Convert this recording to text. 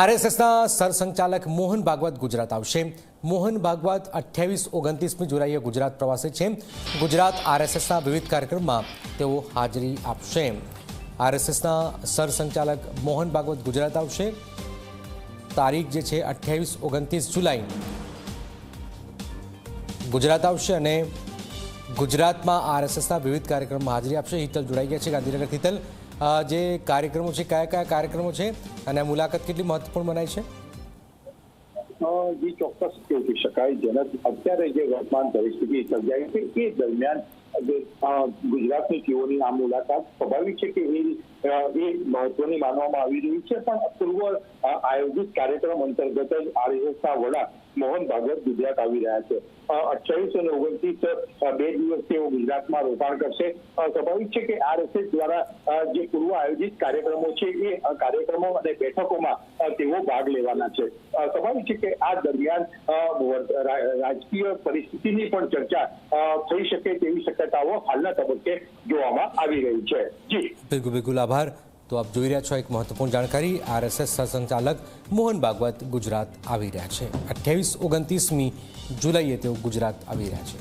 આરએસએસના સરસંચાલક મોહન ભાગવત ગુજરાત આવશે। મોહન ભાગવત 28-29મી જુલાઈએ ગુજરાત પ્રવાસે છે। ગુજરાત આરએસએસના વિવિધ કાર્યક્રમમાં તેઓ હાજરી આપશે। આરએસએસના સરસંચાલક મોહન ભાગવત ગુજરાત આવશે। તારીખ જે છે 28-29 જુલાઈ ગુજરાત આવશે અને ગુજરાતમાં આરએસએસના વિવિધ કાર્યક્રમમાં હાજરી આપશે। હિતલ જોડાઈ ગયા છે ગાંધીનગર। હિતલ, જે કાર્યક્રમો છે કયા કાર્યક્રમો છે અને આ મુલાકાત કેટલી મહત્વપૂર્ણ મનાય છે? જે ચોક્કસ કહી શકાય, જેના અત્યારે જે વર્તમાન પરિસ્થિતિ સર્જાઈ છે એ દરમિયાન ગુજરાતની તેઓની આ મુલાકાત સ્વાભાવિક છે કે એ મહત્વની માનવામાં આવી રહી છે, પણ પૂર્વ આયોજિત કાર્યક્રમ અંતર્ગત જ આરએસએસના વડા મોહન ભાગવત ગુજરાત આવી રહ્યા છે। 28 અને 29 બે દિવસ તેઓ ગુજરાતમાં રોકાણ કરશે। સ્વાભાવિક છે કે આરએસએસ દ્વારા જે પૂર્વ આયોજિત કાર્યક્રમો છે એ કાર્યક્રમો અને બેઠકોમાં તેઓ ભાગ લેવાના છે। સ્વાભાવિક છે કે આ દરમિયાન રાજકીય પરિસ્થિતિની પણ ચર્ચા થઈ શકે તેવી શક્યતાઓ હાલના તબક્કે જોવામાં આવી રહી છે। જી બિલકુલ આભાર। તો આપ જોઈ રહ્યા છો એક મહત્વપૂર્ણ જાણકારી। આરએસએસ સરસંચાલક મોહન ભાગવત ગુજરાત આવી રહ્યા છે। 28-29મી જુલાઈએ તેઓ ગુજરાત આવી રહ્યા છે।